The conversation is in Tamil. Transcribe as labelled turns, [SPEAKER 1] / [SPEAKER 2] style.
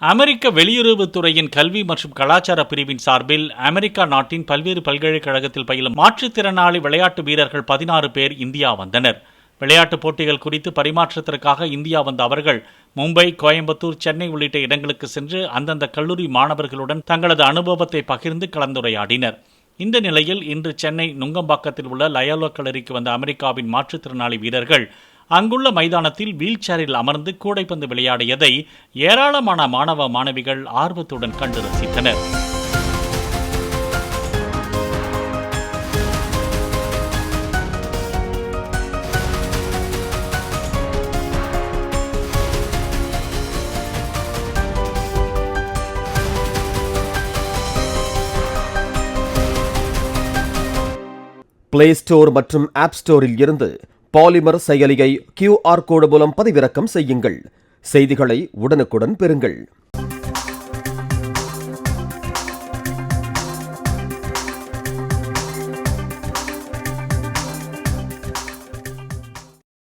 [SPEAKER 1] அமெரிக்க வெளியுறவுத்துறையின் கல்வி மற்றும் கலாச்சார பிரிவின் சார்பில் அமெரிக்கா நாட்டின் பல்வேறு பல்கலைக்கழகத்தில் பயிலும் மாற்றுத்திறனாளி விளையாட்டு வீரர்கள் 16 பேர் இந்தியா வந்தனர். விளையாட்டுப் போட்டிகள் குறித்து பரிமாற்றத்திற்காக இந்தியா வந்த அவர்கள் மும்பை, கோயம்புத்தூர், சென்னை உள்ளிட்ட இடங்களுக்கு சென்று அந்தந்த கல்லூரி மாணவர்களுடன் தங்களது அனுபவத்தை பகிர்ந்து கலந்துரையாடினர். இந்த நிலையில் இன்று சென்னை நுங்கம்பாக்கத்தில் உள்ள லயோலா கல்லூரிக்கு வந்த அமெரிக்காவின் மாற்றுத்திறனாளி வீரர்கள் அங்குள்ள மைதானத்தில் வீல் சேரில் அமர்ந்து கூடைப்பந்து விளையாடியதை ஏராளமான மாணவ மாணவிகள் ஆர்வத்துடன் கண்டு ரசித்தனர்.
[SPEAKER 2] பிளே ஸ்டோர் மற்றும் ஆப் ஸ்டோரில் இருந்து பாலிமர் செயலியை QR கோடு மூலம் பதிவிறக்கம் செய்யுங்கள். செய்திகளை உடனுக்குடன் பெறுங்கள்.